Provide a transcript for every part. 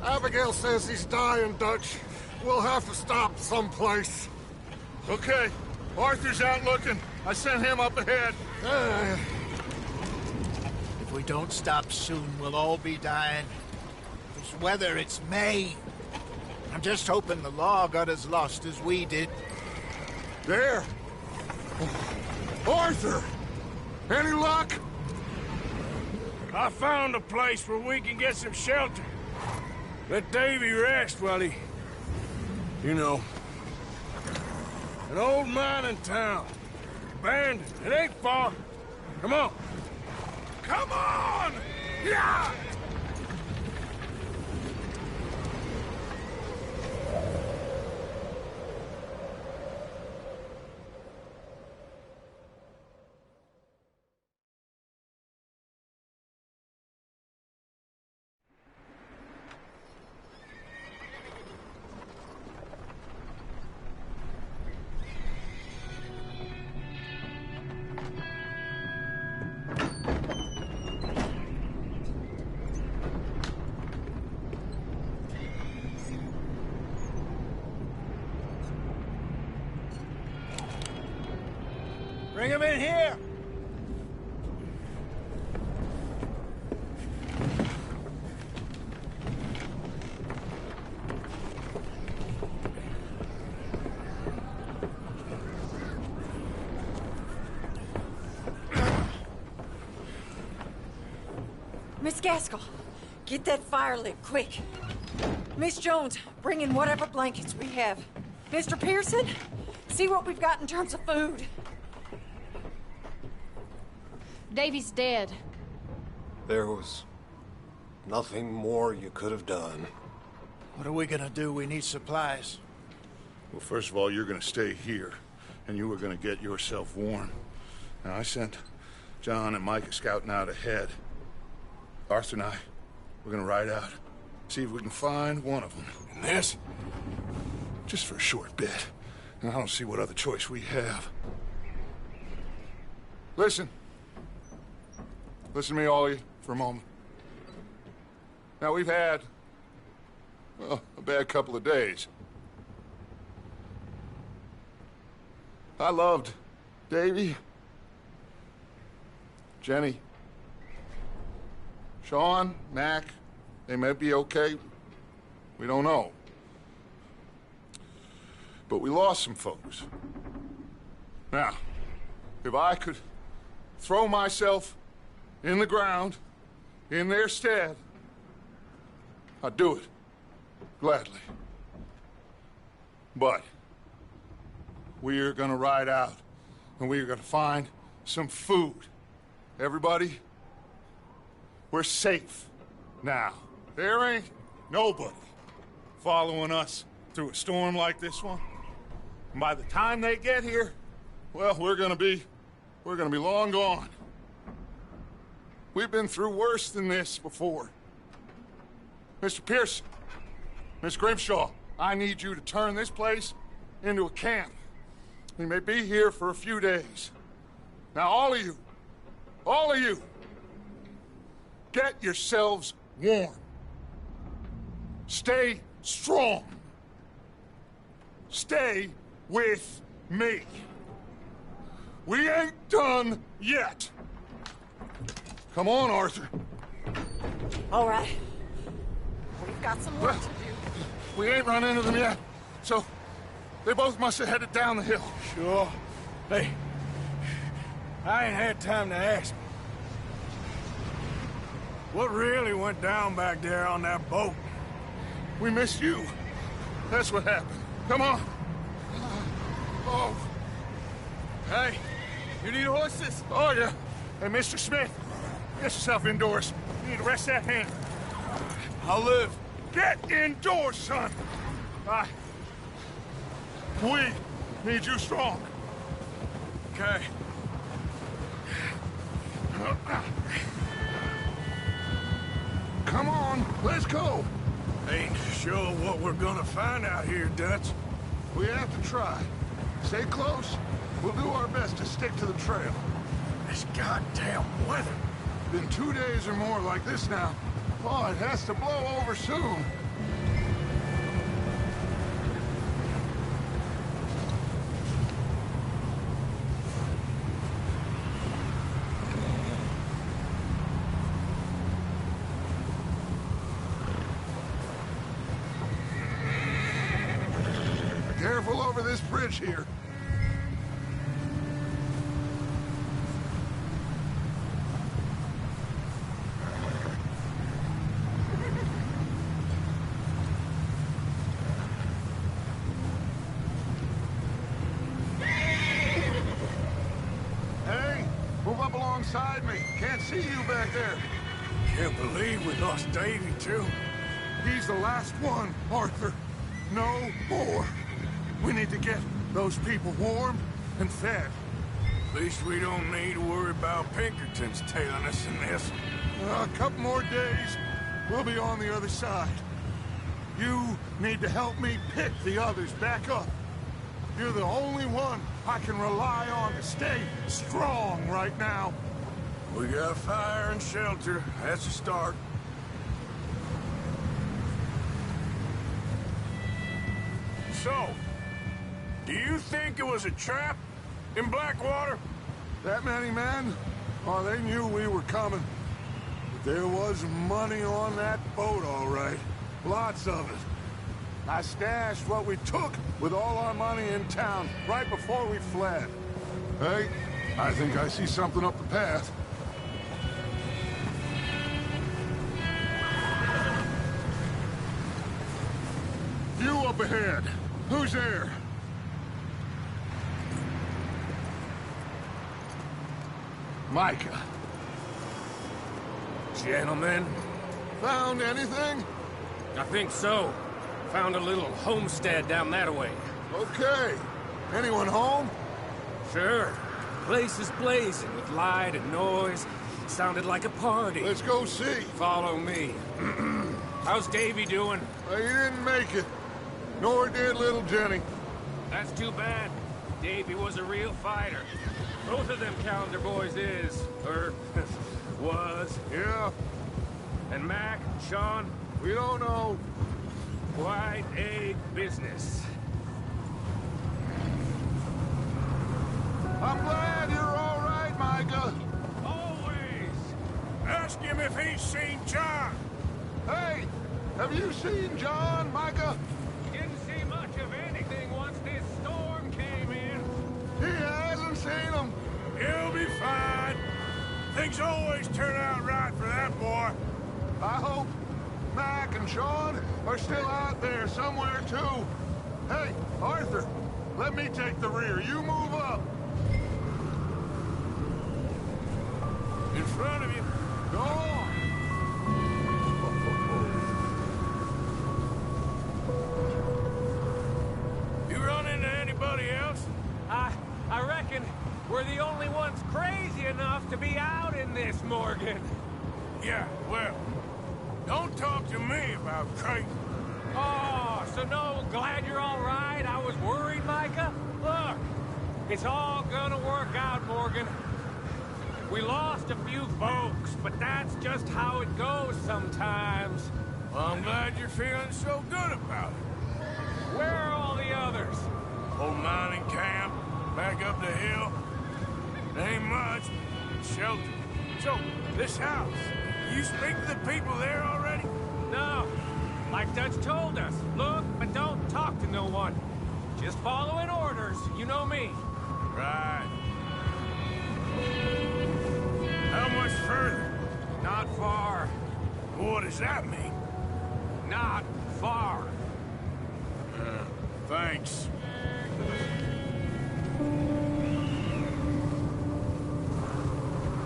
Abigail says he's dying, Dutch. We'll have to stop someplace. Okay. Arthur's out looking. I sent him up ahead. If we don't stop soon, we'll all be dying. This weather, it's May. I'm just hoping the law got as lost as we did. There. Arthur! Any luck? I found a place where we can get some shelter. Let Davy rest while he... You know. An old mining town. Abandoned. It ain't far. Come on. Come on! Yeah! Bring him in here! Miss Gaskell, get that fire lit, quick. Miss Jones, bring in whatever blankets we have. Mr. Pearson, see what we've got in terms of food. Davy's dead. There was nothing more you could have done. What are we gonna do? We need supplies. Well, first of all, you're gonna stay here, and you were gonna get yourself warm. Now, I sent John and Micah scouting out ahead. Arthur and I, We're gonna ride out. See if we can find one of them. And this? Just for a short bit. And I don't see what other choice we have. Listen. Listen to me, all of you, for a moment. Now, we've had, well, a bad couple of days. I loved Davy, Jenny, Sean, Mac. They may be okay. We don't know. But we lost some folks. Now, if I could throw myself in the ground in their stead, I'd do it. Gladly. But we're gonna ride out, and we're gonna find some food. Everybody, we're safe now. There ain't nobody following us through a storm like this one. And by the time they get here, well, we're gonna be long gone. We've been through worse than this before. Mr. Pearson, Miss Grimshaw, I need you to turn this place into a camp. We may be here for a few days. Now, all of you, get yourselves warm. Stay strong. Stay with me. We ain't done yet. Come on, Arthur. All right. We've got some work to do. We ain't run into them yet, so they both must have headed down the hill. Sure. Hey, I ain't had time to ask. What really went down back there on that boat? We missed you. That's what happened. Come on. Oh. Hey, you need horses? Oh, yeah. Hey, Mr. Smith, get yourself indoors. You need to rest that hand. I'll live. Get indoors, son. We need you strong. Okay. Come on, let's go. Ain't sure what we're gonna find out here, Dutch. We have to try. Stay close. We'll do our best to stick to the trail. This goddamn weather. Been 2 days or more like this now. Oh, it has to blow over soon. Careful over this bridge here. Hey, move up alongside me. Can't see you back there. Can't believe we lost Davy, too. He's the last one, Arthur. No more. We need to get those people warmed and fed. At least we don't need to worry about Pinkertons tailing us in this. A couple more days, we'll be on the other side. You need to help me pick the others back up. You're the only one I can rely on to stay strong right now. We got fire and shelter. That's a start. So, do you think it was a trap in Blackwater? That many men? Oh, they knew we were coming. But there was money on that boat, all right. Lots of it. I stashed what we took with all our money in town right before we fled. Hey, I think I see something up the path. You up ahead. Who's there? Micah. Gentlemen, Found anything? I think so. Found a little homestead down that way. Okay. Anyone home? Sure. Place is blazing with light and noise. Sounded like a party. Let's go see. Follow me. How's Davy doing? He didn't make it. Nor did little Jenny. That's too bad. Davy was a real fighter. Both of them calendar boys is, or was. Yeah, And Mac, Sean, we don't know. quite a business. I'm glad you're all right, Micah. Always. Ask him if he's seen John. Hey, have you seen John, Micah? Didn't see much of anything once this storm came in. He hasn't seen him. He'll be fine. Things always turn out right for that boy. I hope Mac and Sean are still out there somewhere, too. Hey, Arthur, let me take the rear. You move up. In front of you. Go on. You run into anybody else? I reckon we're the only ones crazy enough to be out in this, Morgan. Yeah, well, don't talk to me about crazy. Oh, so no, glad you're all right. I was worried, Micah. Look, it's all gonna work out, Morgan. We lost a few folks, but that's just how it goes sometimes. Well, I'm glad you're feeling so good about it. Where are all the others? Old mining camp, back up the hill. Ain't much. Shelter. So, this house, you speak to the people there already? No, like Dutch told us. Look, but don't talk to no one. Just following orders, you know me. Right. How much further? Not far. What does that mean? Not far. Thanks.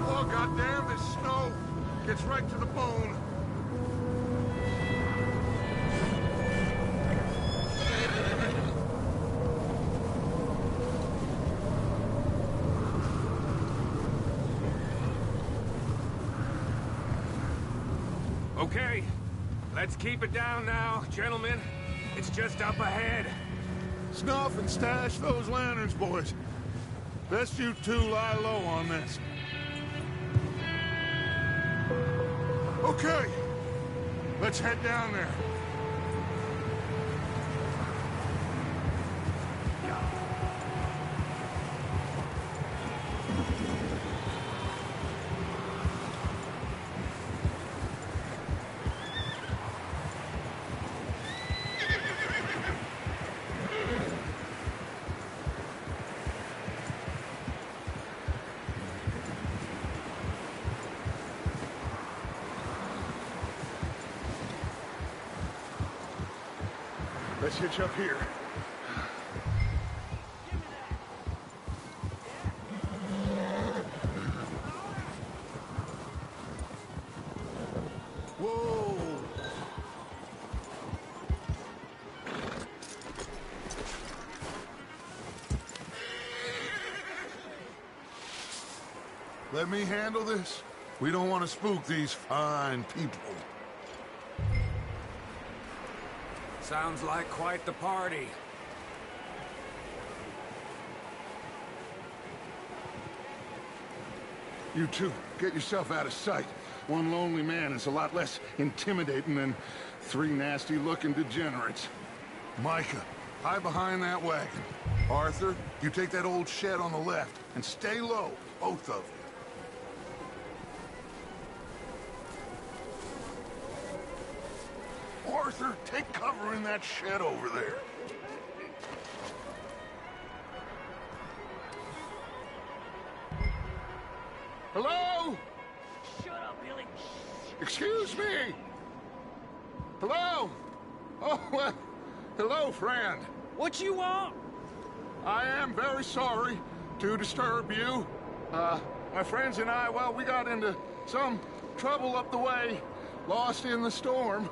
Oh, goddamn, this snow gets right to the bone. Okay, let's keep it down now, gentlemen. It's just up ahead. Snuff and stash those lanterns, boys. Best you two lie low on this. Okay, let's head down there. Let's hitch up here. Whoa! Let me handle this. We don't want to spook these fine people. Sounds like quite the party. You two, get yourself out of sight. One lonely man is a lot less intimidating than three nasty-looking degenerates. Micah, hide behind that wagon. Arthur, you take that old shed on the left, and stay low, both of you. Arthur, take cover in that shed over there. Hello? Shut up, Billy. Excuse me? Hello? Oh, well, hello, friend. What you want? I am very sorry to disturb you. My friends and I, well, we got into some trouble up the way, lost in the storm.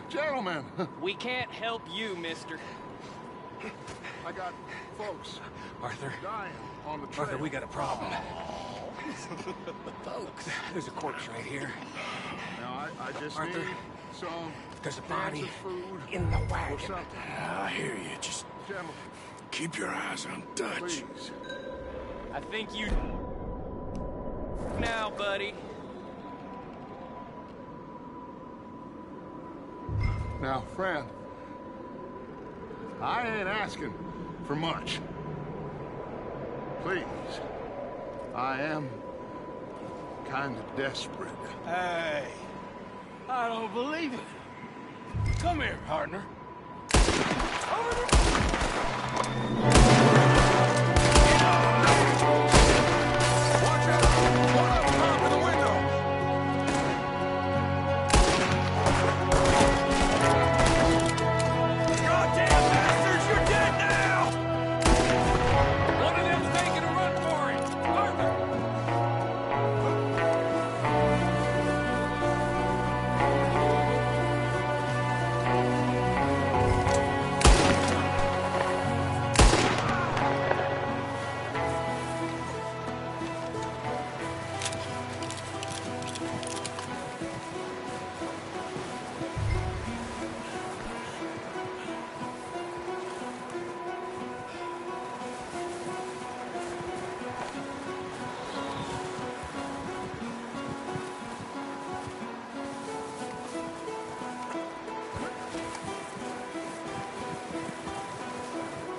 Gentlemen. We can't help you, mister. I got folks Arthur. dying on the trail. Arthur, we got a problem. Folks, there's a corpse right here. Now, I just Arthur, need some there's a cans body of food in the or wagon. something. I hear you. Just Gentlemen, keep your eyes on Dutch. please. I think you... Now, buddy. Now, friend, I ain't asking for much. Please, I am kind of desperate. Hey, I don't believe it. Come here, partner. Watch out! One of them top of the window! Goddamn bastards, you're dead now! One of them's making a run for it! Arthur!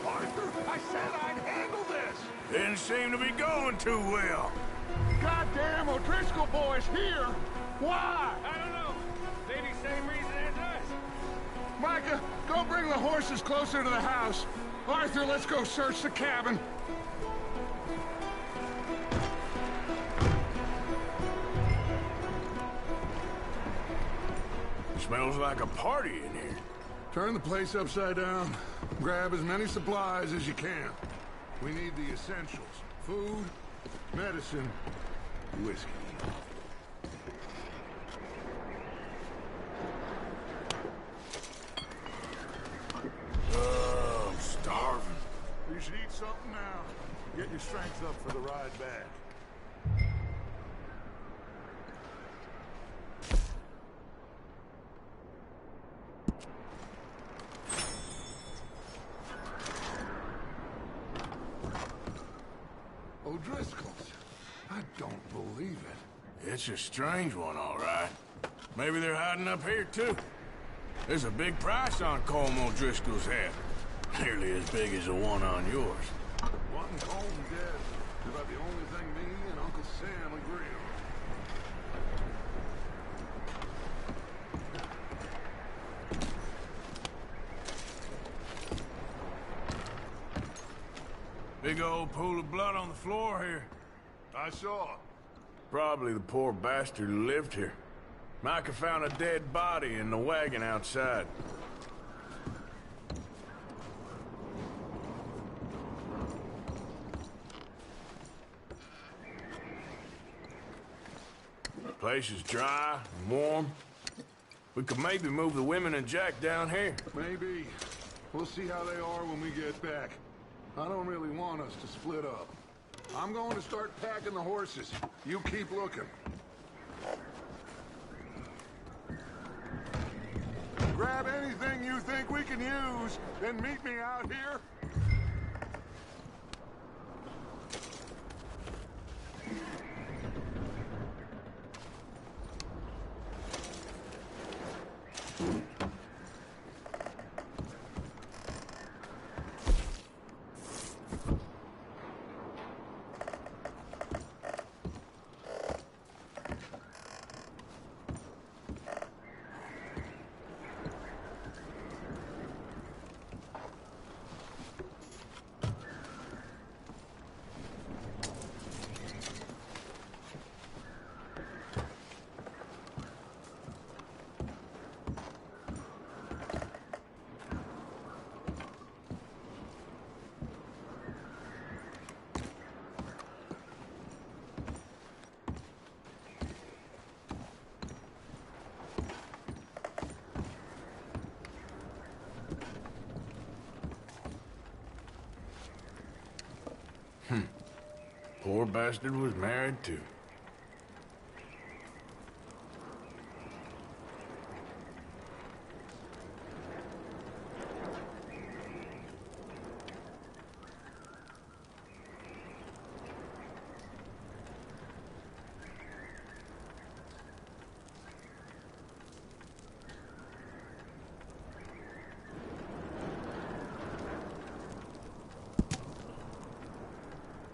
Arthur, I said I'd handle this! Didn't seem to be going too well. Goddamn O'Driscoll boy's here! Why? I don't know. Maybe same reason as us. Micah, go bring the horses closer to the house. Arthur, let's go search the cabin. Smells like a party in here. Turn the place upside down. Grab as many supplies as you can. We need the essentials. Food, medicine, whiskey. Oh, I'm starving. You should eat something now. Get your strength up for the ride back. O'Driscoll's. I don't believe it. It's a strange one, all right. Maybe they're hiding up here, too. There's a big price on Cómo O'Driscoll's head. Nearly as big as the one on yours. Wanting Colm dead is about the only thing me and Uncle Sam agree on. Big old pool of blood on the floor here. I saw it. Probably the poor bastard who lived here. Micah found a dead body in the wagon outside. The place is dry and warm. We could maybe move the women and Jack down here. Maybe. We'll see how they are when we get back. I don't really want us to split up. I'm going to start packing the horses. You keep looking. Grab anything you think we can use, then meet me out here. poor bastard was married too.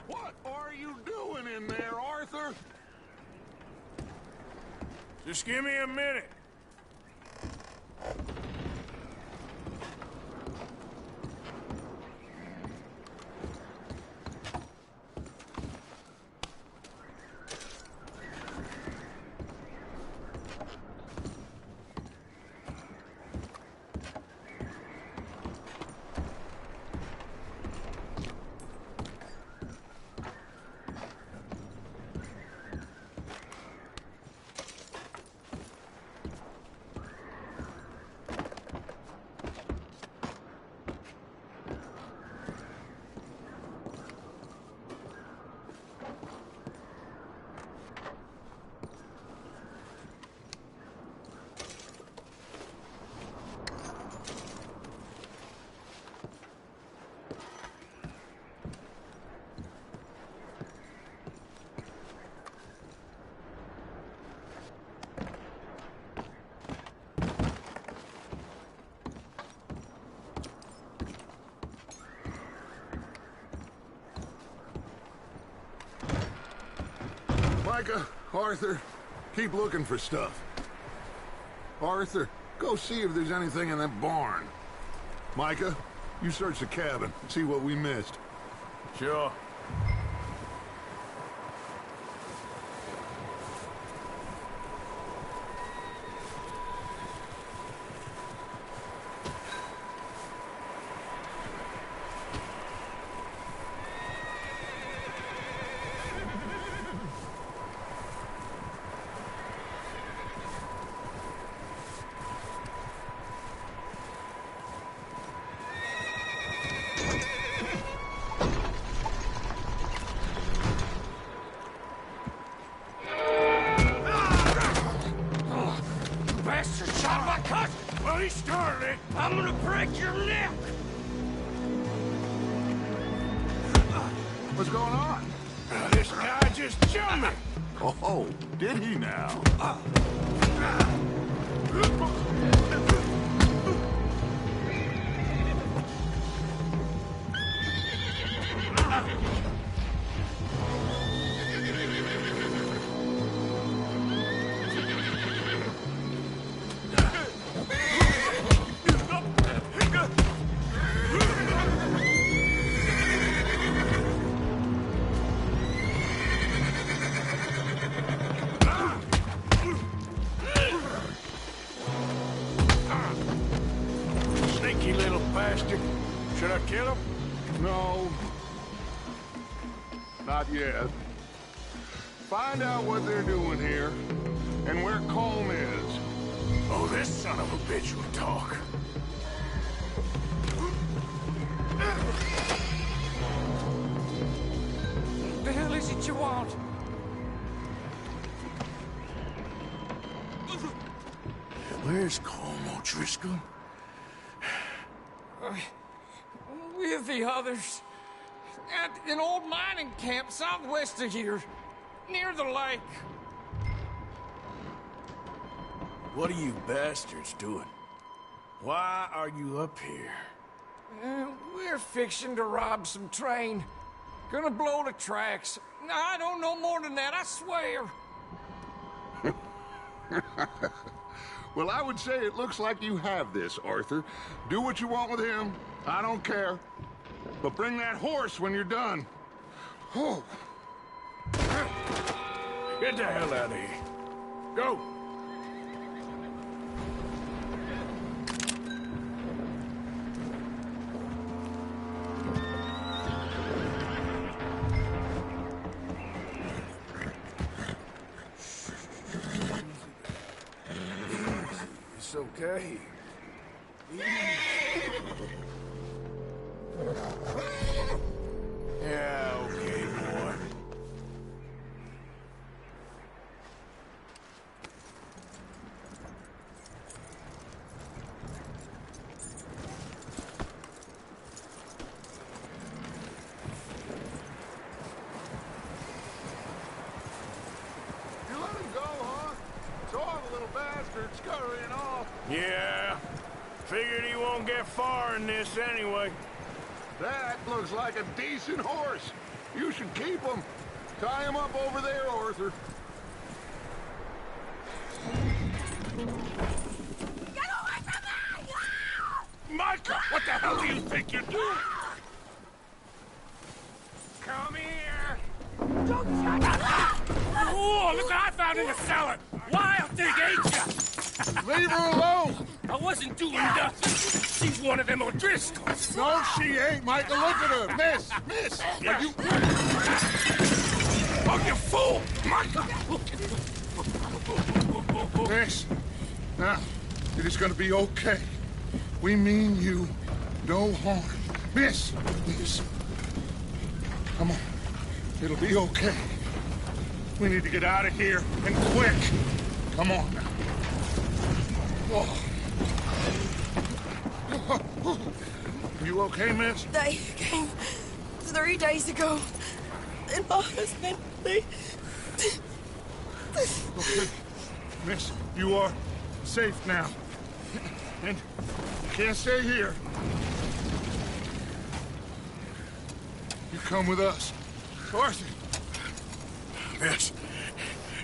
What are you doing in there, Arthur? Just give me a minute. Micah, Arthur, keep looking for stuff. Arthur, go see if there's anything in that barn. Micah, you search the cabin, see what we missed. Sure. Bastard shot my cousin! Well, he started it. I'm gonna break your neck! What's going on? This guy just jumped me. Oh, did he now? Sneaky little bastard. Should I kill him? No. Not yet. Find out what they're doing here, and where Cómo is. Oh, this son of a bitch will talk. What the hell is it you want? Where's Cómo, Driscoll? With the others. At an old mining camp southwest of here. Near the lake. What are you bastards doing? Why are you up here? We're fixing to rob some train. Gonna blow the tracks. I don't know more than that, I swear. Well, I would say it looks like you have this, Arthur. Do what you want with him. I don't care. But bring that horse when you're done. Oh. Get the hell out of here. Go! It's okay. Yeah, okay, boy. bastard scurrying off. Yeah. Figured he won't get far in this anyway. That looks like a decent horse. You should keep him. Tie him up over there, Arthur. Get away from me! Micah, what the hell do you think you're doing? Come here! Don't shut up! Oh, look what I found in the cellar! Wild thing, ain't ya? Leave her alone! I wasn't doing nothing. She's one of them O'Driscolls. No, she ain't, Micah. Look at her. Miss! Are you... Oh, you fool! Micah! Miss, now, it is gonna be okay. We mean you no harm. Miss! Come on. It'll be okay. We need to get out of here, and quick. Come on now. Oh. You okay, miss? They came 3 days ago. And my husband, they... Okay. Miss, you are safe now. And you can't stay here. You come with us. Arthur. Miss,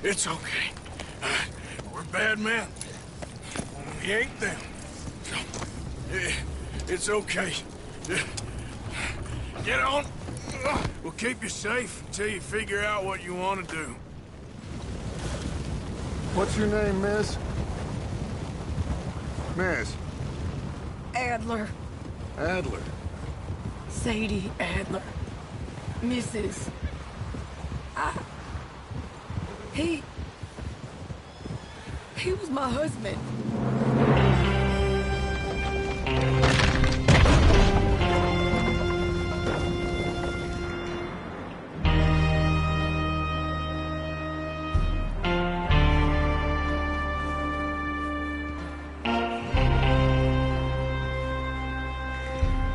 it's okay. We're bad men. We ain't them. It's okay. Get on. We'll keep you safe until you figure out what you want to do. What's your name, miss? Miss. Adler. Adler. Sadie Adler. Mrs. He was my husband.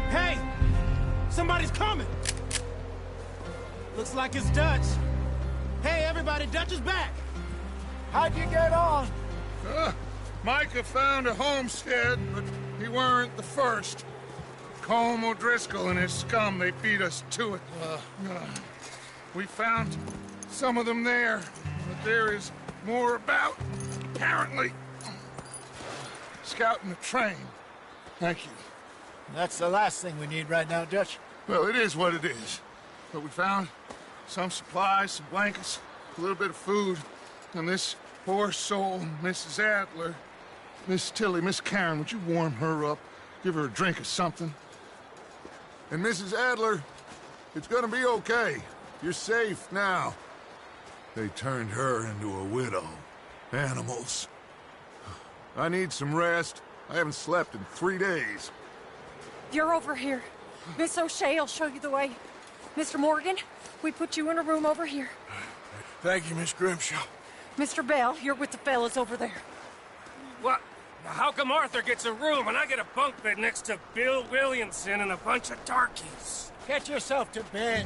Hey! Somebody's coming! Looks like it's Dutch. Hey, everybody, Dutch is back! How'd you get on? Micah found a homestead, but he weren't the first. Cómo O'Driscoll and his scum, they beat us to it. We found some of them there, but there is more about, apparently. Scouting the train. Thank you. That's the last thing we need right now, Dutch. Well, it is what it is. But we found some supplies, some blankets, a little bit of food, and this poor soul, Mrs. Adler, Miss Tilly, Miss Karen, would you warm her up? Give her a drink or something? And Mrs. Adler, it's gonna be okay. You're safe now. They turned her into a widow. Animals. I need some rest. I haven't slept in 3 days. You're over here. Miss O'Shea will show you the way. Mr. Morgan, we put you in a room over here. Thank you, Miss Grimshaw. Mr. Bell, you're with the fellas over there. What? How come Arthur gets a room and I get a bunk bed next to Bill Williamson and a bunch of darkies? Get yourself to bed.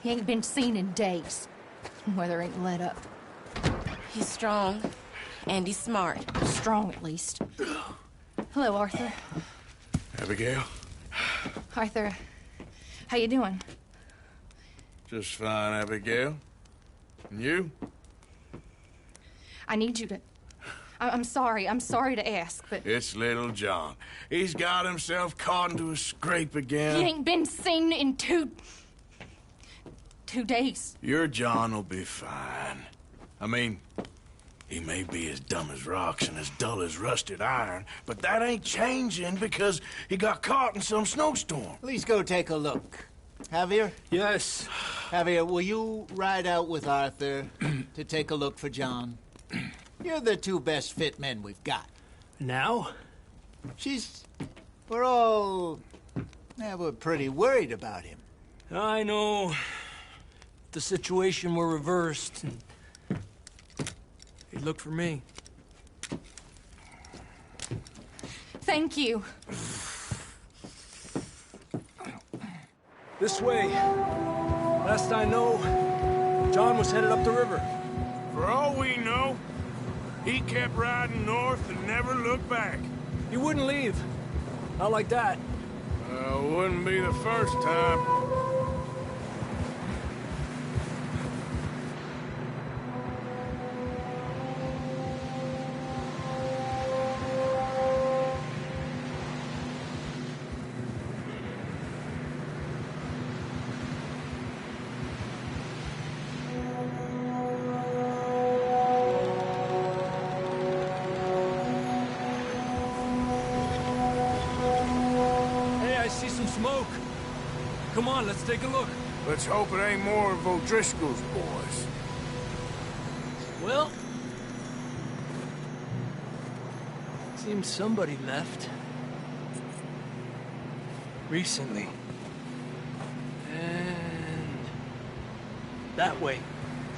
He ain't been seen in days. Weather ain't let up. He's strong, and he's smart. Strong, at least. Hello, Arthur. Abigail? Arthur, how you doing? Just fine, Abigail. And you? I need you to... I'm sorry to ask, but... It's little John. He's got himself caught into a scrape again. He ain't been seen in 2 days. Your John will be fine. I mean, he may be as dumb as rocks and as dull as rusted iron, but that ain't changing because he got caught in some snowstorm. Please go take a look. Javier? Yes. Javier, will you ride out with Arthur to take a look for John? You're the 2 best fit men we've got. Now? We're all... Yeah, we're pretty worried about him. I know. If the situation were reversed, and he'd look for me. Thank you. This way. Last I know, John was headed up the river. For all we know, he kept riding north and never looked back. He wouldn't leave. Not like that. Wouldn't be the first time. Smoke. Come on, let's take a look. Let's hope it ain't more of O'Driscoll's boys. Well, seems somebody left. Recently. And that way.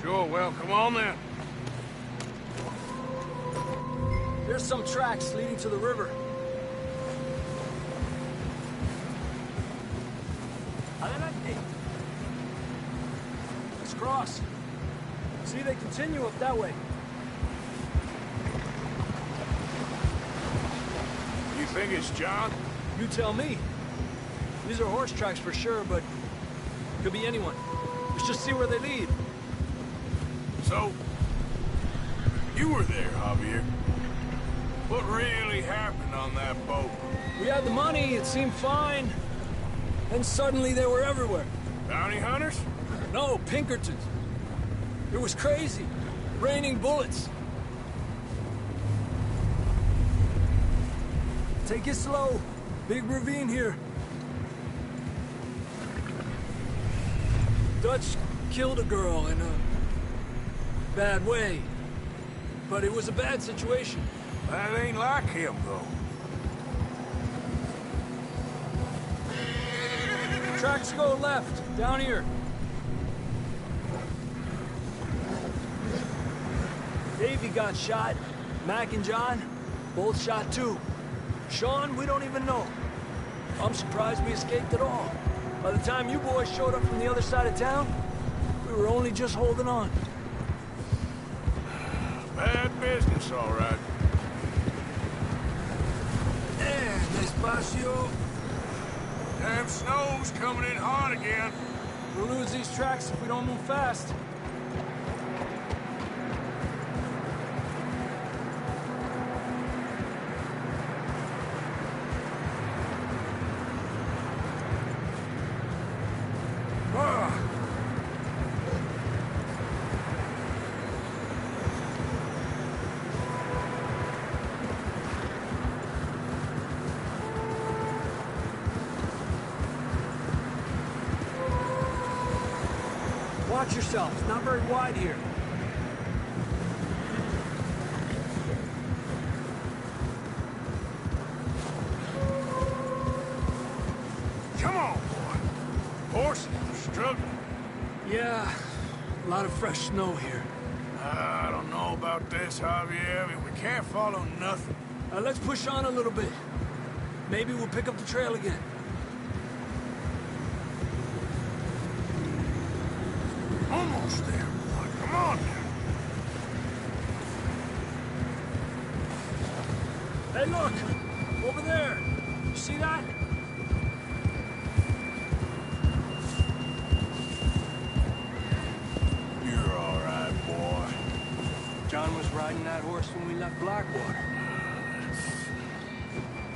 Sure, well, come on then. There's some tracks leading to the river. Let's cross. See, they continue up that way. You think it's John? You tell me. These are horse tracks for sure, but could be anyone. Let's just see where they lead. So, you were there, Javier. What really happened on that boat? We had the money, it seemed fine. And suddenly they were everywhere. Bounty hunters? No, Pinkertons. It was crazy. Raining bullets. Take it slow. Big ravine here. Dutch killed a girl in a bad way. But it was a bad situation. That ain't like him, though. Tracks go left, down here. Davey got shot. Mac and John, both shot too. Sean, we don't even know. I'm surprised we escaped at all. By the time you boys showed up from the other side of town, we were only just holding on. Bad business, all right. Despacio. Damn snow's coming in hot again. We'll lose these tracks if we don't move fast. Watch yourself. It's not very wide here. Come on, boy. Horses are struggling. Yeah, a lot of fresh snow here. I don't know about this, Javier. I mean, we can't follow nothing. Let's push on a little bit. Maybe we'll pick up the trail again. Almost there, boy. Come on now. Hey, look! Over there! You see that? You're all right, boy. John was riding that horse when we left Blackwater.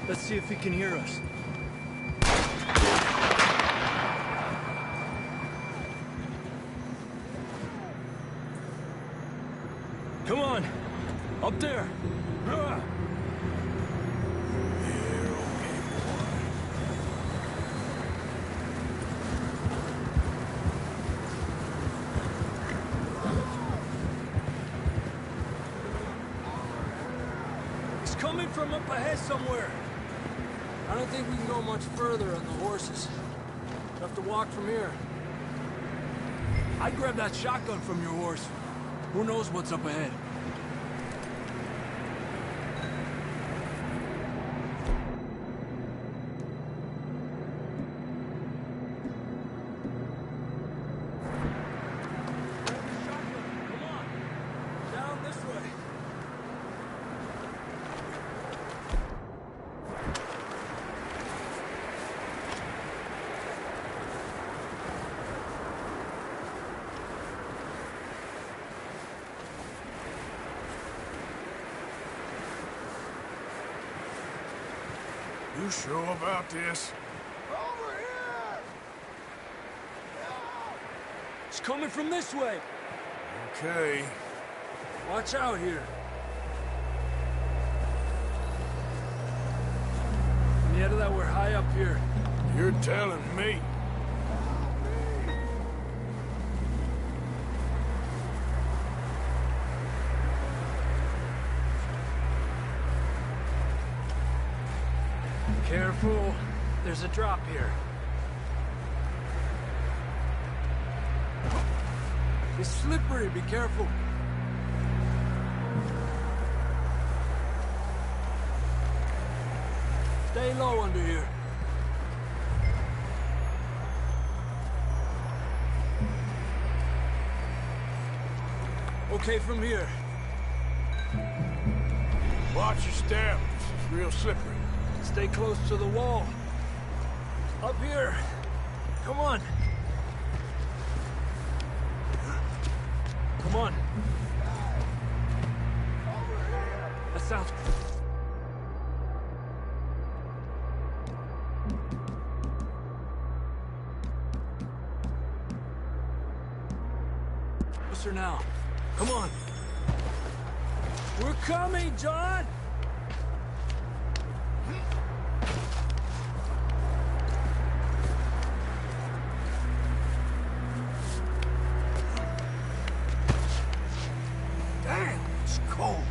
Let's see if he can hear us. Come on! Up there! It's coming from up ahead somewhere. I don't think we can go much further on the horses. We'll have to walk from here. I'd grab that shotgun from your horse. Who knows what's up ahead? You sure about this? Over here! It's coming from this way. Okay. Watch out here. Any of that, we're high up here. You're telling me. Careful. There's a drop here. It's slippery. Be careful. Stay low under here. Okay, from here. Watch your step. This is real slippery. Stay close to the wall. Up here. Come on. Come on. That sounds... Closer now. Come on. We're coming, John! Damn, it's cold.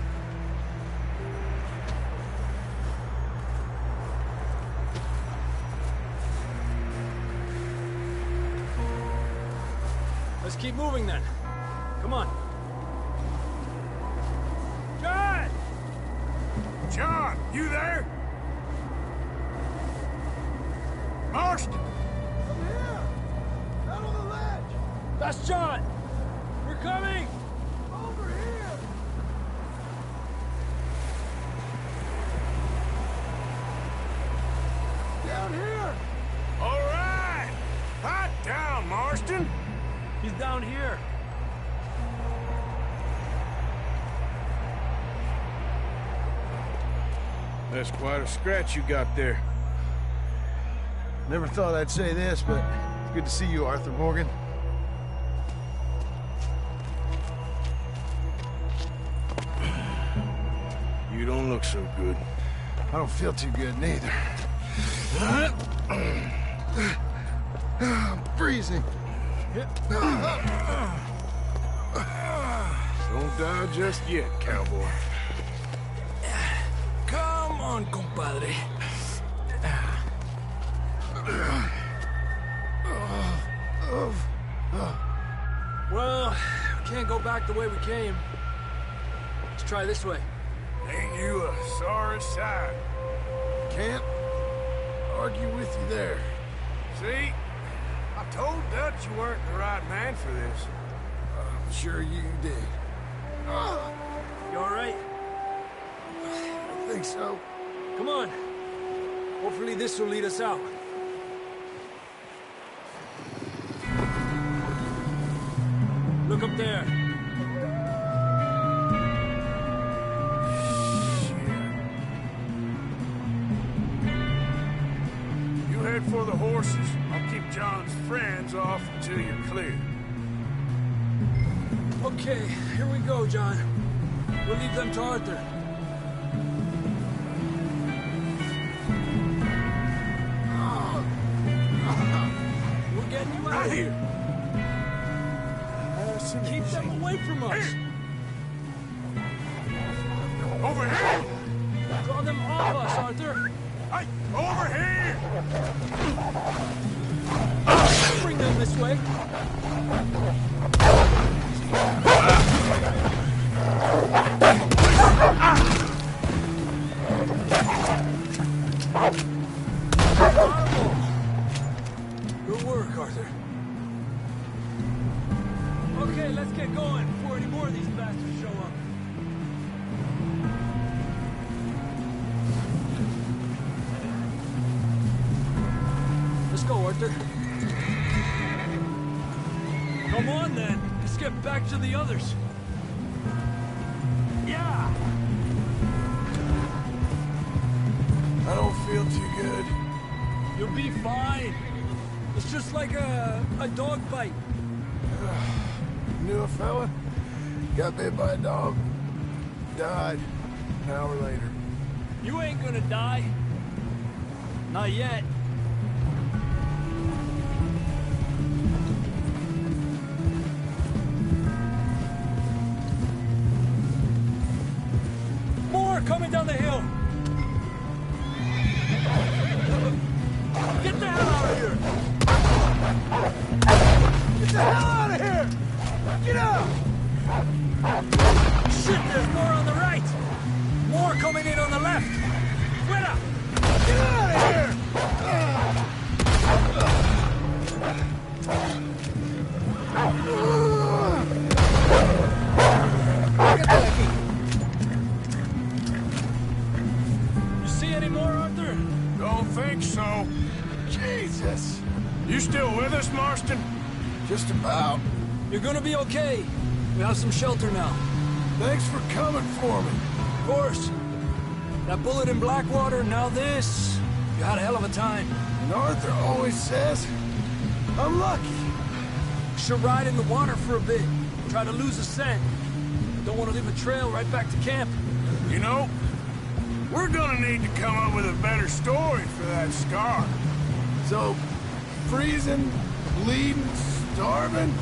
Let's keep moving then. Come on. John! John, you there? Marston! Come here! Out on the ledge! That's John! We're coming! Over here! Down here! All right! Hot down, Marston! He's down here. That's quite a scratch you got there. Never thought I'd say this, but it's good to see you, Arthur Morgan. You don't look so good. I don't feel too good, neither. I'm freezing. Don't die just yet, cowboy. Come on, compadre. Well, we can't go back the way we came. Let's try this way. Ain't you a sorry sight? Can't argue with you there. See? I told Dutch you weren't the right man for this. I'm sure you did. You all right? I think so. Come on. Hopefully this will lead us out. Look up there. You head for the horses. I'll keep John's friends off until you're clear. Okay, here we go, John. We'll leave them to Arthur. We're getting you out of here. Keep them away from us. Over here! Draw them off us, Arthur. Hey, over here! Bring them this way. Good work, Arthur. Okay, let's get going before any more of these bastards show up. Let's go, Arthur. Come on, then. Let's get back to the others. Yeah! I don't feel too good. You'll be fine. It's just like a dog bite. Knew a fella? Got bit by a dog. Died. An hour later. You ain't gonna die. Not yet. More coming down the hill. Get the hell out of here! Get the hell out of here! Get out! Shit, there's more on the right! More coming in on the left! Fuera! Get out of here! You see any more, Arthur? Don't think so. Jesus! You still with us, Marston? Just about. You're gonna be okay. We have some shelter now. Thanks for coming for me. Of course. That bullet in Blackwater, now this. You had a hell of a time. And Arthur always says, I'm lucky. Should ride in the water for a bit. Try to lose a scent. Don't want to leave a trail right back to camp. You know, we're gonna need to come up with a better story for that scar. So, freezing, bleeding, starving,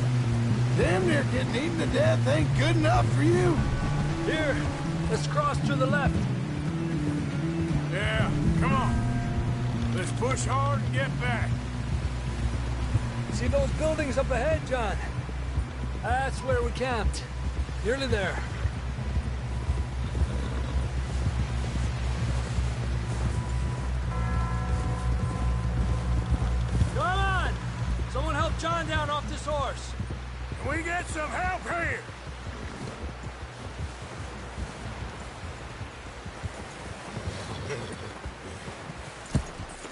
damn near getting eaten to death ain't good enough for you. Here, let's cross to the left. Yeah, come on. Let's push hard and get back. See those buildings up ahead, John? That's where we camped. Nearly there. Come on! Someone help John down off this horse. Can we get some help here?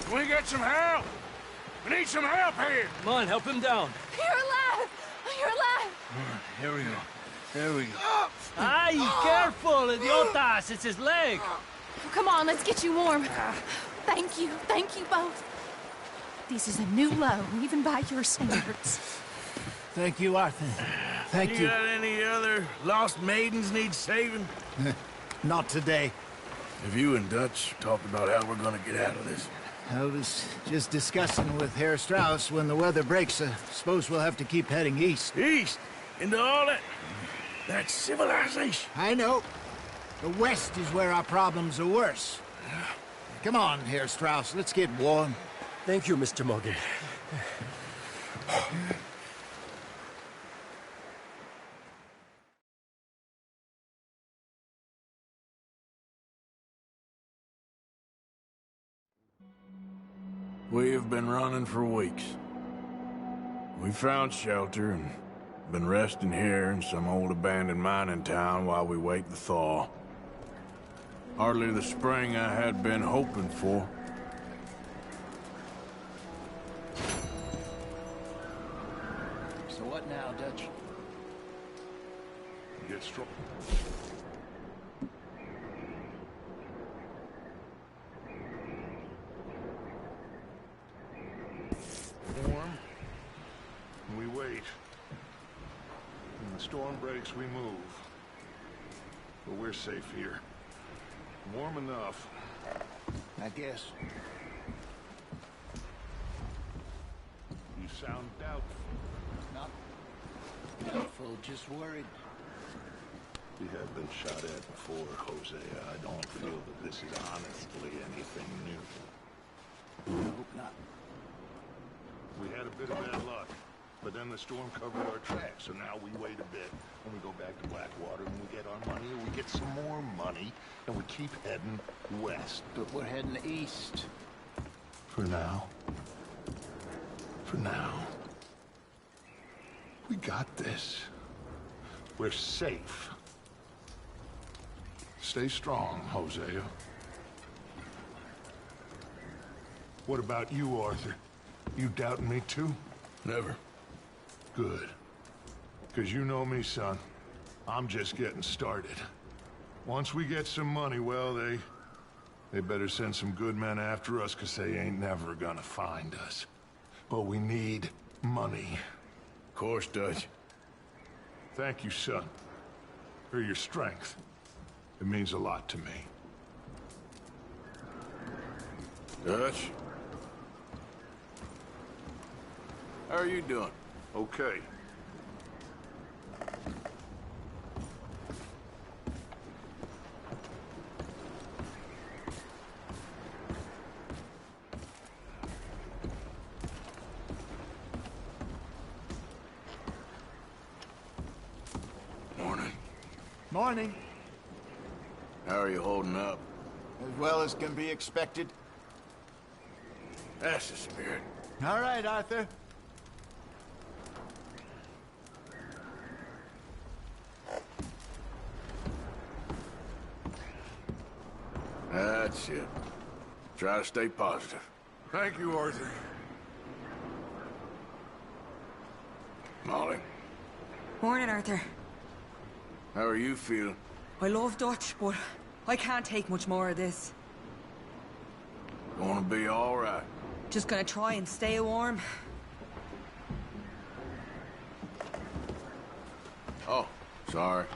Can we get some help? We need some help here. Come on, help him down. You're alive! You're alive! Here we go. There we go. Ay, careful, idiotas! It's his leg. Come on, let's get you warm. Thank you both. This is a new low, even by your standards. Thank you, Arthur. Thank you. You got any other lost maidens need saving? Not today. Have you and Dutch talked about how we're gonna get out of this? I was just discussing with Herr Strauss when the weather breaks. I suppose we'll have to keep heading east. East? Into all that... That's civilization. I know. The west is where our problems are worse. Come on, Herr Strauss. Let's get warm. Thank you, Mr. Morgan. We have been running for weeks. We found shelter and been resting here in some old abandoned mining town while we wait the thaw. Hardly the spring I had been hoping for. So what now, Dutch? Get strong. Warm. And we wait. When the storm breaks, we move. But we're safe here. Warm enough. I guess. You sound doubtful. Not doubtful, just worried. We have been shot at before, Hosea. I don't feel that this is honestly anything new. I hope not. We had a bit of bad luck, but then the storm covered our tracks, so now we wait a bit, and we go back to Blackwater, and we get our money, and we get some more money, and we keep heading west. But we're heading east. For now. For now. We got this. We're safe. Stay strong, Hosea. What about you, Arthur? You doubting me too? Never. Good. Because you know me, son. I'm just getting started. Once we get some money, well, they better send some good men after us, because they ain't never gonna find us. But we need money. Of course, Dutch. Thank you, son, for your strength. It means a lot to me. Dutch? How are you doing? Okay. Morning. Morning. How are you holding up? As well as can be expected. That's the spirit. All right, Arthur. That's it. Try to stay positive. Thank you, Arthur. Molly, Morning, Arthur. how are you feeling? I love Dutch, but I can't take much more of this. Gonna be all right. Just gonna try and stay warm. Oh, sorry.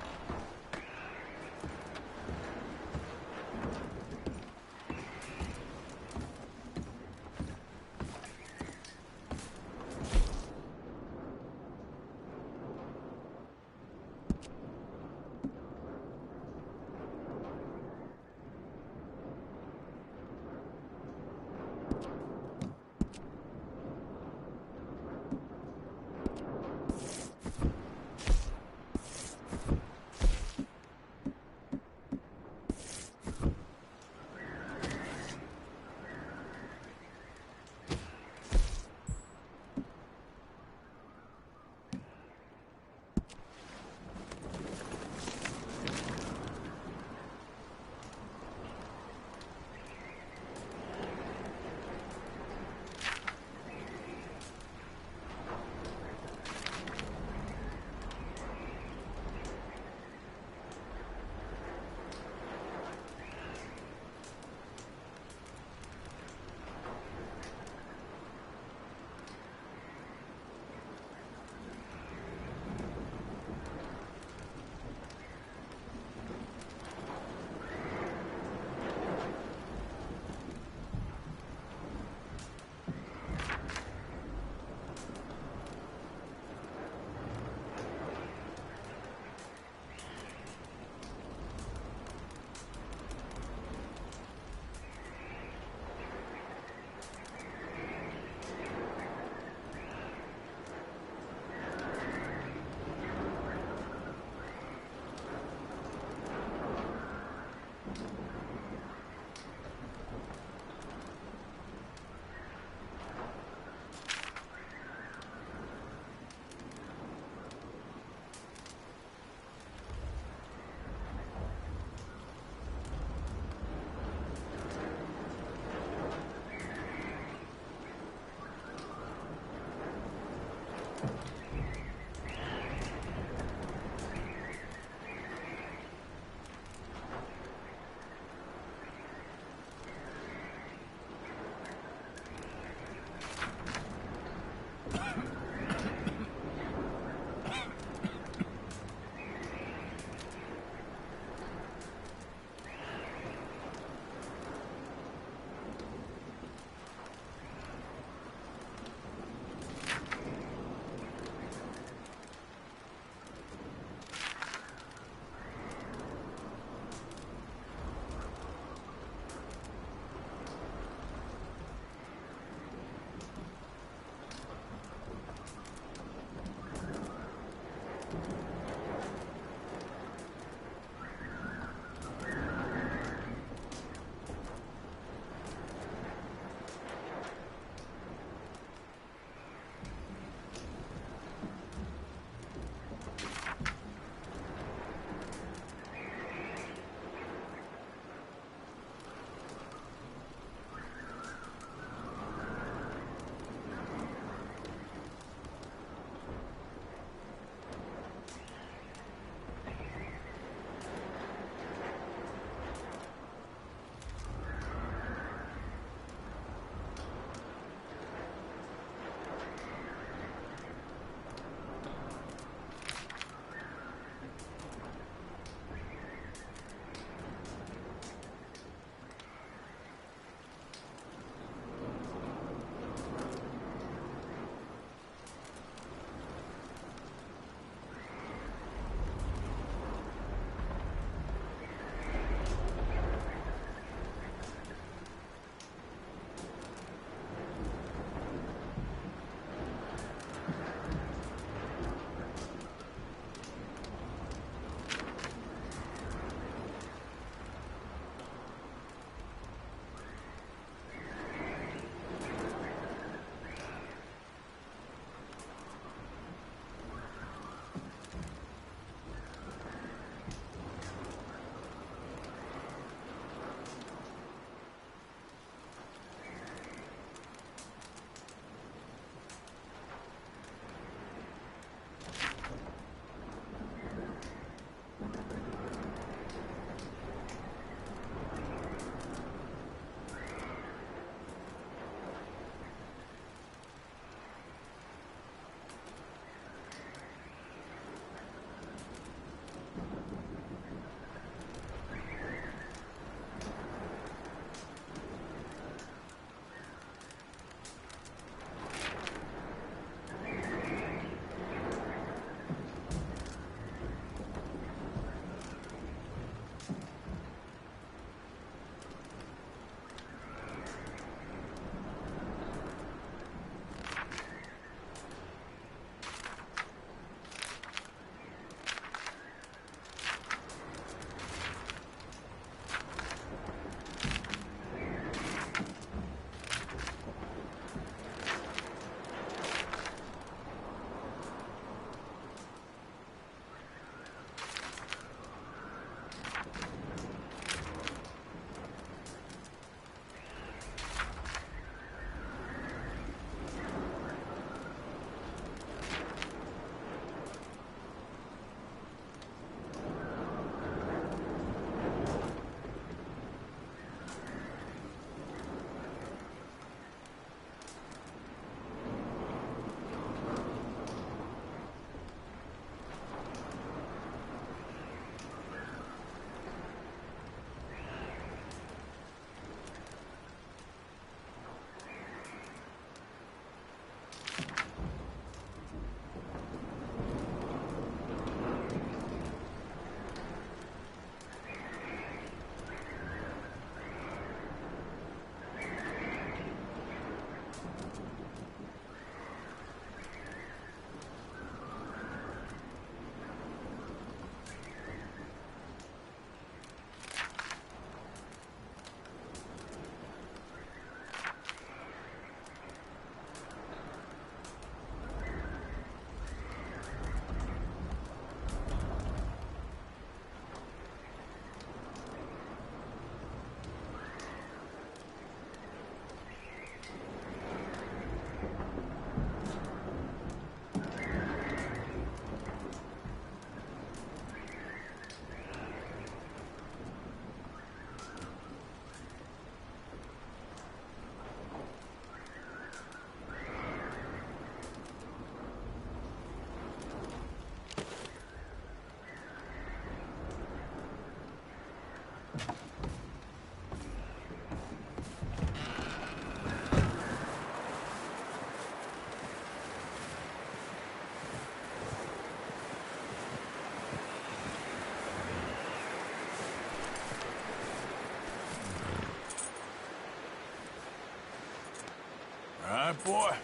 Good boy.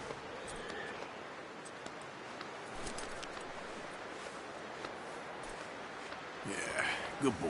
Yeah, good boy.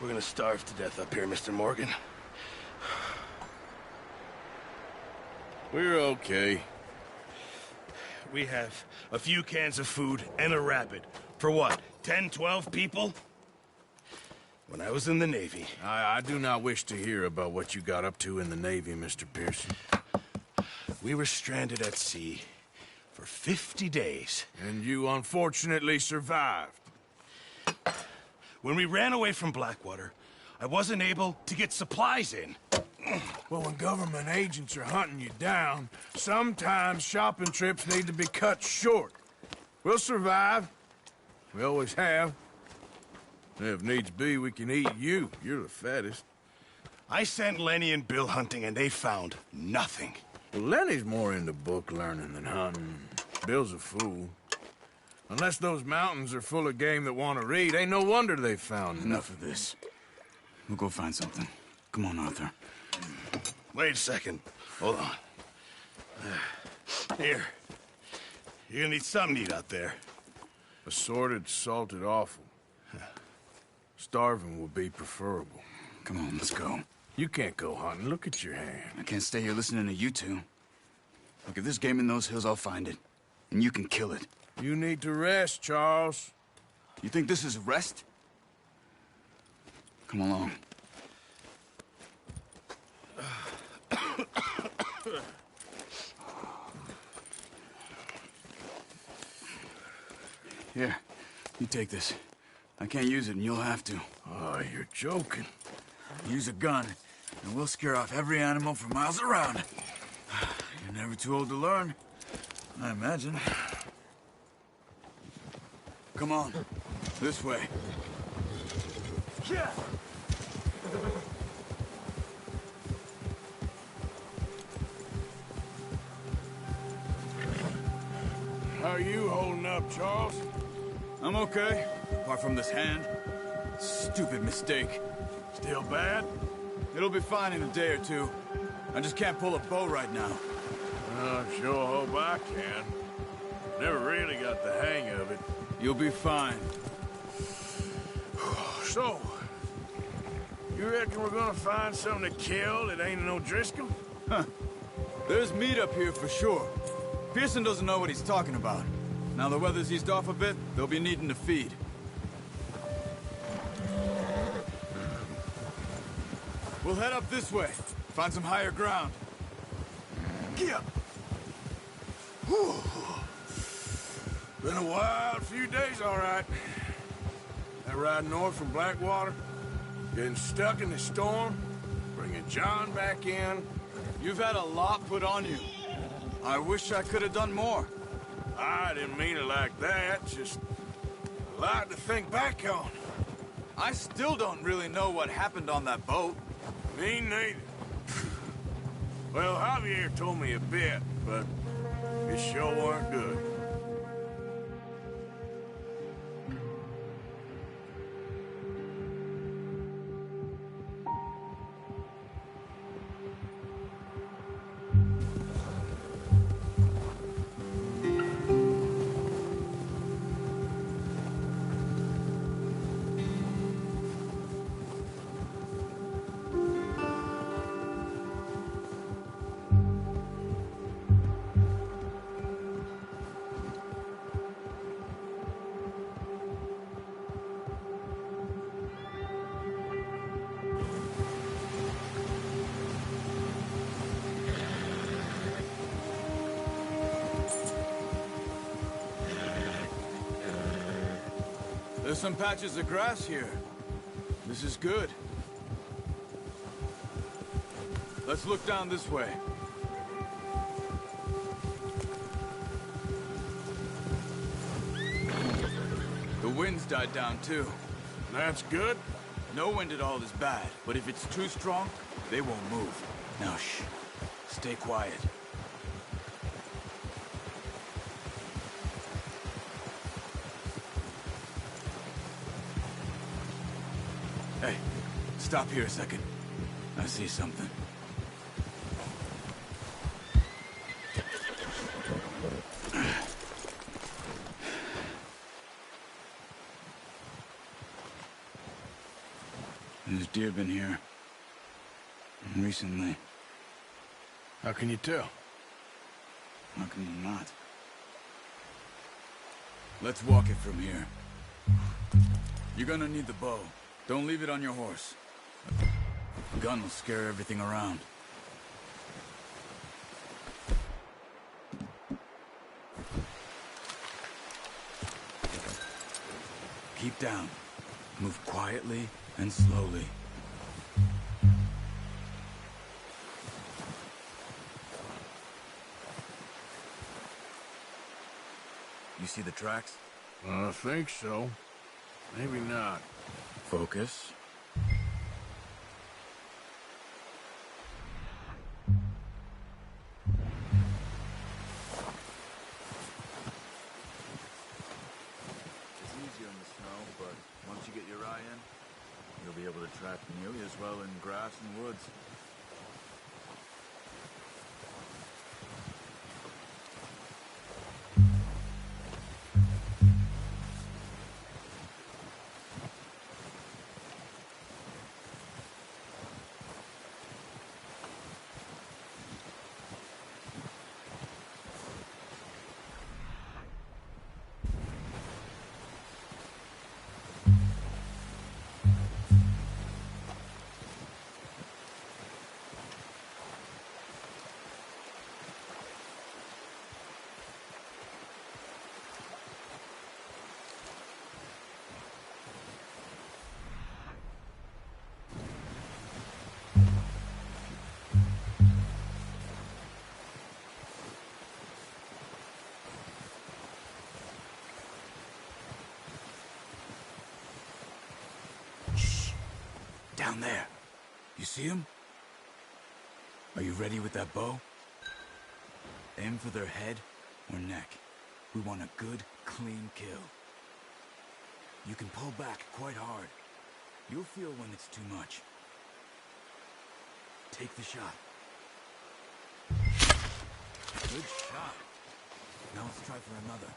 We're gonna starve to death up here, Mr. Morgan. We're okay. We have a few cans of food and a rabbit. For what, 10, 12 people? When I was in the Navy... I do not wish to hear about what you got up to in the Navy, Mr. Pearson. We were stranded at sea for 50 days. And you unfortunately survived. When we ran away from Blackwater, I wasn't able to get supplies in. Well, when government agents are hunting you down, sometimes shopping trips need to be cut short. We'll survive. We always have. And if needs be, we can eat you. You're the fattest. I sent Lenny and Bill hunting, and they found nothing. Well, Lenny's more into book learning than hunting. Bill's a fool. Unless those mountains are full of game that want to read, ain't no wonder they found Enough of this. We'll go find something. Come on, Arthur. Wait a second. Hold on. Here. You're gonna need something to eat out there. Assorted, salted offal. Starving would be preferable. Come on, let's go. You can't go hunting. Look at your hand. I can't stay here listening to you two. Look, if there's game in those hills, I'll find it. And you can kill it. You need to rest, Charles. You think this is rest? Come along. Here, you take this. I can't use it, and you'll have to. Oh, you're joking. Use a gun, and we'll scare off every animal for miles around. You're never too old to learn, I imagine. Come on, this way. Yeah. How are you holding up, Charles? I'm okay, apart from this hand. Stupid mistake. Still bad? It'll be fine in a day or two. I just can't pull a bow right now. I sure hope I can. Never really got the hang of it. You'll be fine. So, you reckon we're gonna find something to kill that ain't no Driscoll? Huh. There's meat up here for sure. Pearson doesn't know what he's talking about. Now the weather's eased off a bit, they'll be needing to feed. We'll head up this way. Find some higher ground. Yeah. Whew. Been a wild few days, all right. That ride north from Blackwater, getting stuck in the storm, bringing John back in. You've had a lot put on you. I wish I could have done more. I didn't mean it like that, just a lot to think back on. I still don't really know what happened on that boat. Me neither. Well, Javier told me a bit, but it sure weren't good. There's some patches of grass here. This is good. Let's look down this way. The wind's died down too. That's good. No wind at all is bad, but if it's too strong, they won't move. Now shh. Stay quiet. Hey, stop here a second. I see something. There's deer been here. Recently. How can you tell? How can you not? Let's walk it from here. You're gonna need the bow. Don't leave it on your horse. The gun will scare everything around. Keep down. Move quietly and slowly. You see the tracks? I think so. Maybe not. Focus. It's easier in the snow, but once you get your eye in, you'll be able to track nearly as well in grass and woods. Down there. You see him? Are you ready with that bow? Aim for their head or neck. We want a good, clean kill. You can pull back quite hard. You'll feel when it's too much. Take the shot. Good shot. Now let's try for another.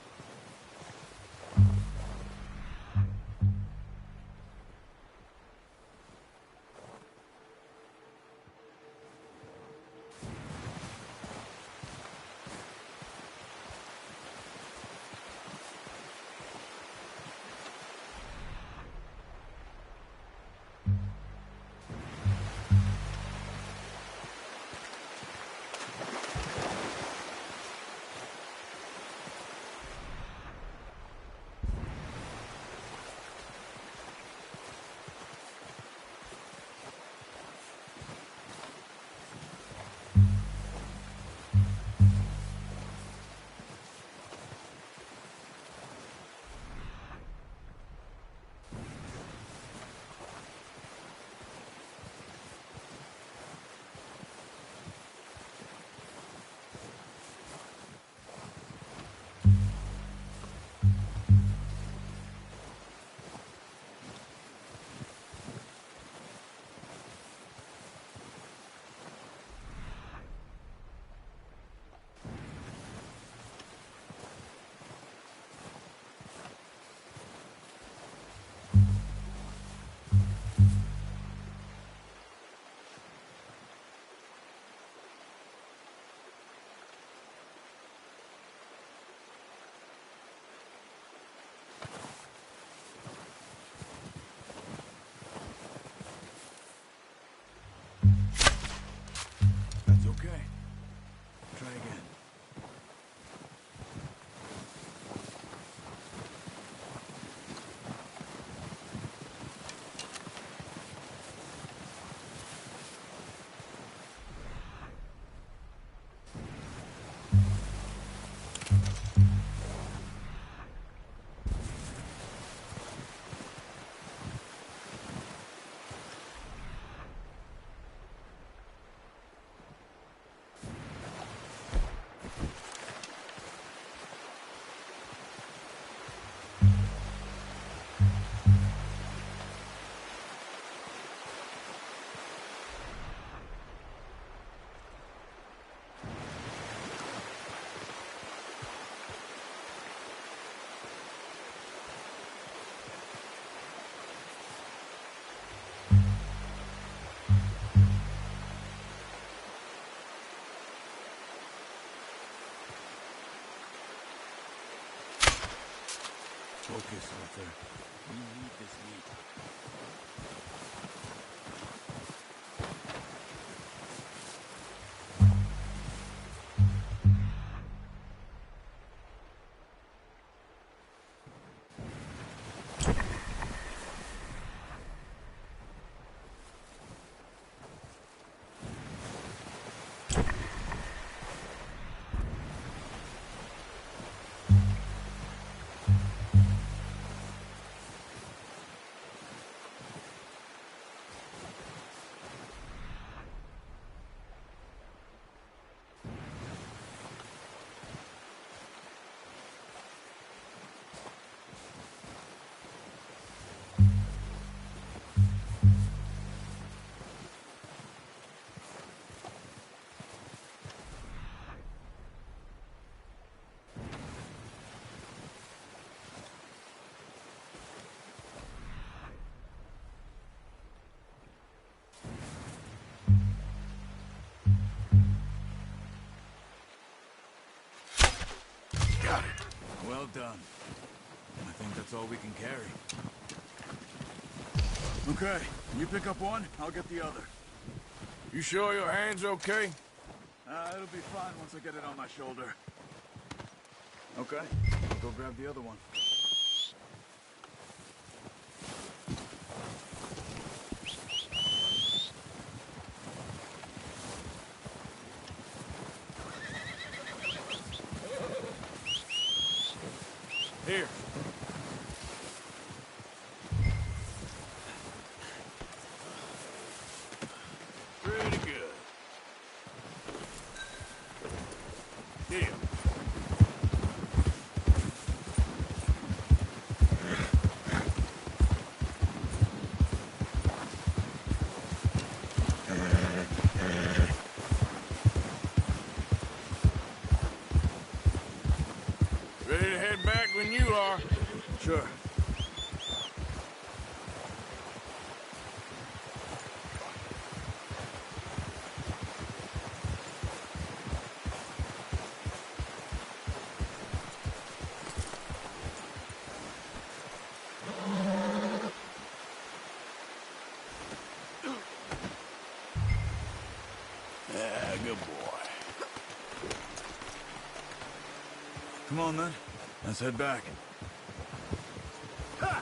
Focus, Arthur. We need this meat. Got it. Well done. I think that's all we can carry. Okay, you pick up one, I'll get the other. You sure your hand's okay? It'll be fine once I get it on my shoulder. Okay, I'll go grab the other one. Here. Pretty good. Here. Ready to head back when you are. Sure. Good boy. Come on then, let's head back. Ha!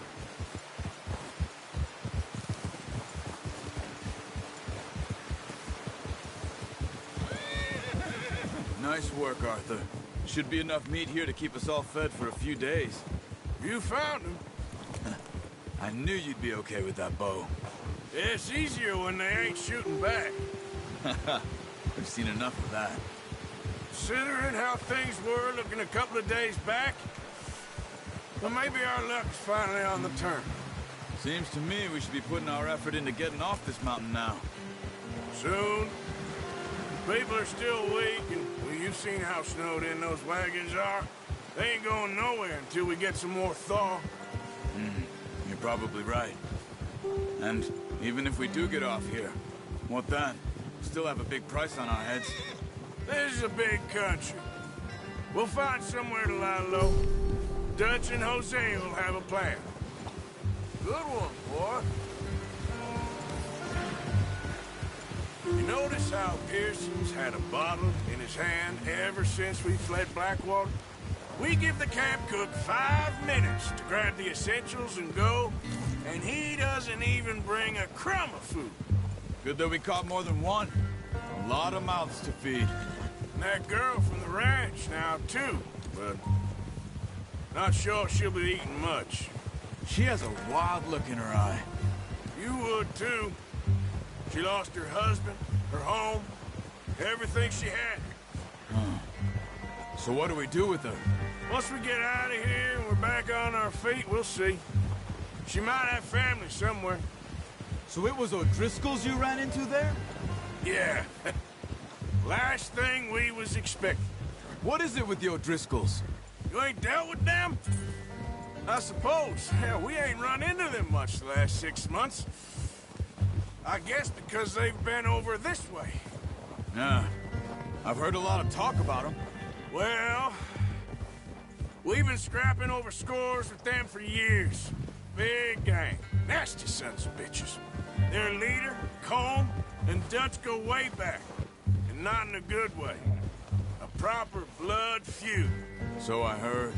Nice work, Arthur. Should be enough meat here to keep us all fed for a few days. You found him. I knew you'd be okay with that bow. It's easier when they ain't shooting back. We've seen enough of that. Considering how things were looking a couple of days back, well, maybe our luck's finally on the turn. Seems to me we should be putting our effort into getting off this mountain now. Soon. People are still weak, and well, you've seen how snowed in those wagons are. They ain't going nowhere until we get some more thaw. You're probably right. And even if we do get off here, what then? Still have a big price on our heads. This is a big country. We'll find somewhere to lie low. Dutch and Hosea will have a plan. Good one, boy. You notice how Pearson's had a bottle in his hand ever since we fled Blackwater? We give the camp cook 5 minutes to grab the essentials and go, and he doesn't even bring a crumb of food. Good that we caught more than one. A lot of mouths to feed. And that girl from the ranch now, too, but not sure she'll be eating much. She has a wild look in her eye. You would, too. She lost her husband, her home, everything she had. So what do we do with her? Once we get out of here and we're back on our feet, we'll see. She might have family somewhere. So it was O'Driscoll's you ran into there? Yeah. Last thing we was expecting. What is it with the O'Driscolls? You ain't dealt with them? I suppose. Hell, we ain't run into them much the last 6 months. I guess because they've been over this way. Yeah. I've heard a lot of talk about them. Well, We've been scrapping over scores with them for years. Big gang. Nasty sons of bitches. Their leader, Cómo, and Dutch go way back. And not in a good way. A proper blood feud. So I heard.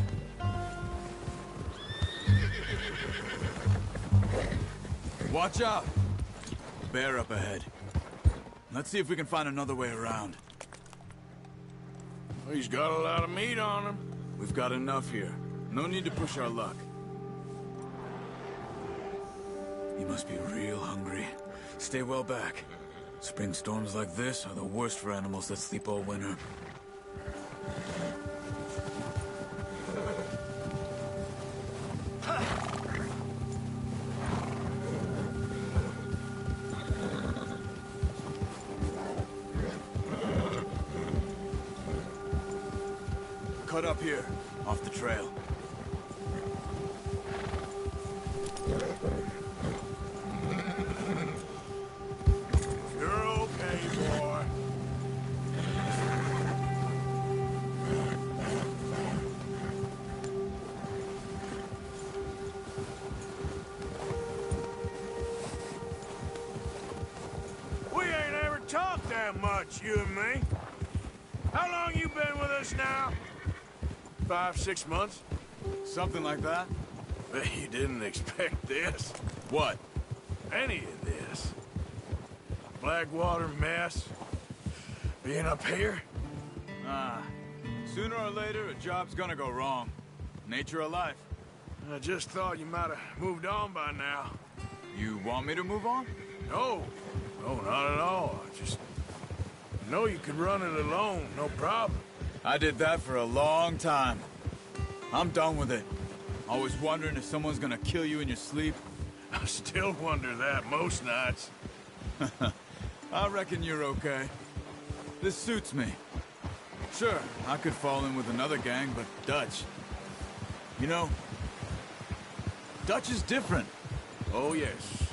Watch out! Bear up ahead. Let's see if we can find another way around. He's got a lot of meat on him. We've got enough here. No need to push our luck. You must be real hungry. Stay well back. Spring storms like this are the worst for animals that sleep all winter. Cut up here, off the trail. You're okay, boy. We ain't ever talked that much, you and me. How long you been with us now? 5, 6 months? Something like that? Bet you didn't expect this. What? Any of this. Blackwater mess. Being up here? Sooner or later, a job's gonna go wrong. Nature of life. I just thought you might have moved on by now. You want me to move on? No. No, not at all. I know you could run it alone, no problem. I did that for a long time. I'm done with it. Always wondering if someone's gonna kill you in your sleep. I still wonder that most nights. I reckon you're okay. This suits me. Sure, I could fall in with another gang, but Dutch... You know, Dutch is different. Oh, yes.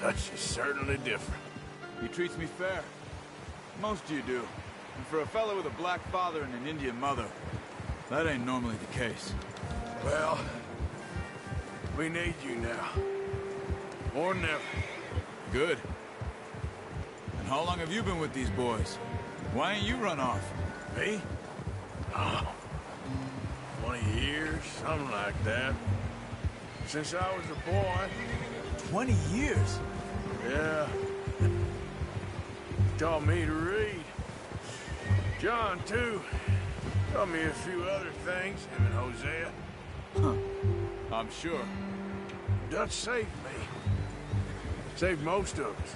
Dutch is certainly different. He treats me fair. Most of you do. And for a fellow with a black father and an Indian mother, that ain't normally the case. Well, we need you now. More than ever. Good. And how long have you been with these boys? Why ain't you run off? Me? Oh, 20 years, something like that. Since I was a boy. 20 years? Yeah. Taught me to read. John, too. Taught me a few other things, him and Hosea. Huh. I'm sure. Dutch saved me. Saved most of us.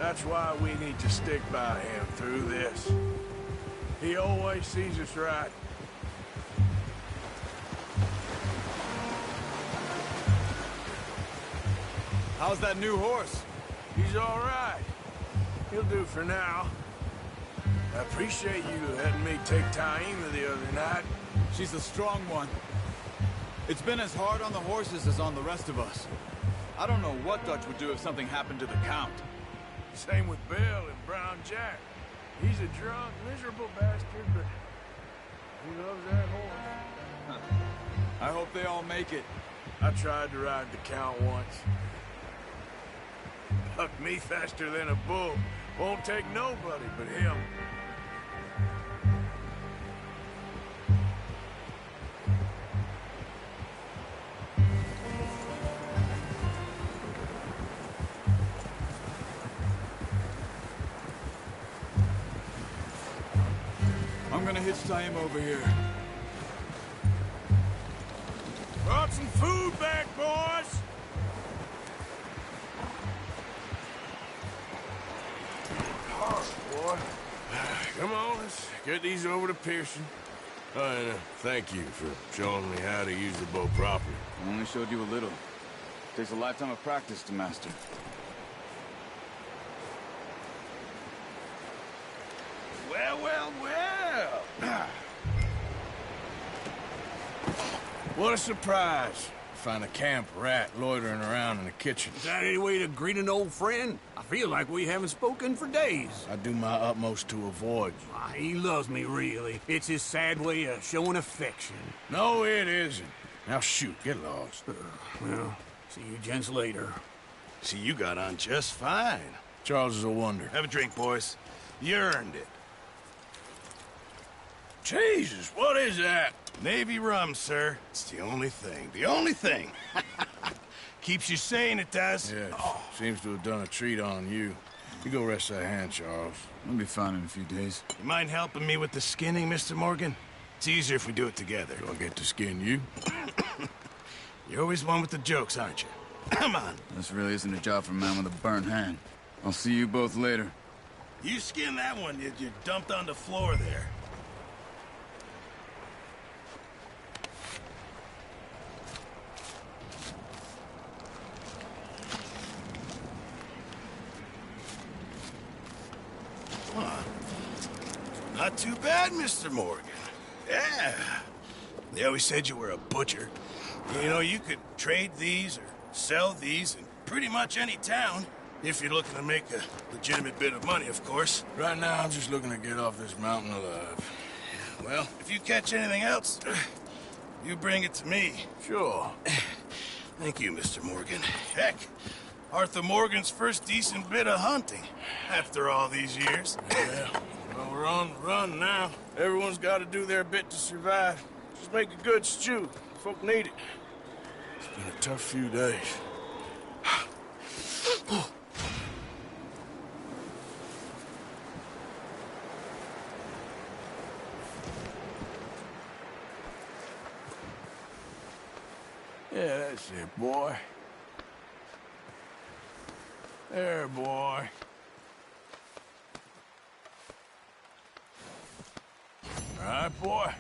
That's why we need to stick by him through this. He always sees us right. How's that new horse? He's all right. He'll do for now. I appreciate you letting me take Taima the other night. She's a strong one. It's been as hard on the horses as on the rest of us. I don't know what Dutch would do if something happened to the Count. Same with Bill and Brown Jack. He's a drunk, miserable bastard, but he loves that horse. I hope they all make it. I tried to ride the Count once. Bucked me faster than a bull. Won't take nobody but him. I'm gonna hitch Taima over here. Brought some food back, boys! Boy. Come on, let's get these over to Pearson. And thank you for showing me how to use the bow properly. I only showed you a little. Takes a lifetime of practice to master. Well, well, well. What a surprise. find a camp rat loitering around in the kitchen. Is that any way to greet an old friend? I feel like we haven't spoken for days. I do my utmost to avoid you. He loves me, really. It's his sad way of showing affection. No, it isn't. Now shoot, get lost. Well, see you gents later. See, you got on just fine. Charles is a wonder. Have a drink, boys. You earned it. Jesus, what is that? Navy rum, sir. It's the only thing. The only thing. Keeps you sane, it does. Yes. Seems to have done a treat on you. You go rest that hand, Charles. I'll be fine in a few days. You mind helping me with the skinning, Mr. Morgan? It's easier if we do it together. Do I get to skin you? You're always one with the jokes, aren't you? Come on. This really isn't a job for a man with a burnt hand. I'll see you both later. You skin that one you dumped on the floor there. Not too bad, Mr. Morgan. Yeah. They always said you were a butcher. You know, you could trade these or sell these in pretty much any town. If you're looking to make a legitimate bit of money, of course. Right now, I'm just looking to get off this mountain alive. Well, if you catch anything else, you bring it to me. Sure. Thank you, Mr. Morgan. Heck, Arthur Morgan's first decent bit of hunting after all these years. Yeah. Well, we're on the run now. Everyone's got to do their bit to survive. Just make a good stew. Folk need it. It's been a tough few days. Yeah, that's it, boy. There, boy. All right, boy.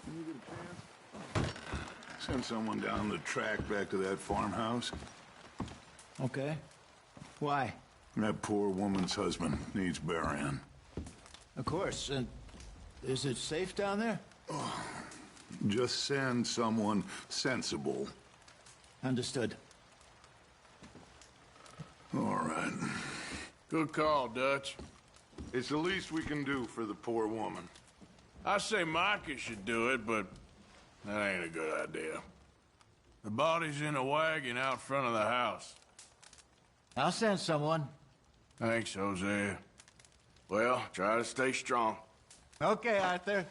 Can you get a chance? Send someone down the track back to that farmhouse. Okay. Why? That poor woman's husband needs burying. Of course. And is it safe down there? Oh, just send someone sensible. Understood. All right. Good call, Dutch. It's the least we can do for the poor woman. I say Micah should do it, but that ain't a good idea. The body's in a wagon out front of the house. I'll send someone. Thanks, Hosea. Well, try to stay strong. Okay, Arthur.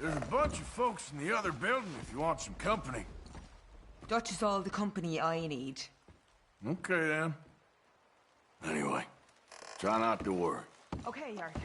There's a bunch of folks in the other building if you want some company. Dutch is all the company I need. Okay, then. Anyway, try not to worry. Okay, Arthur.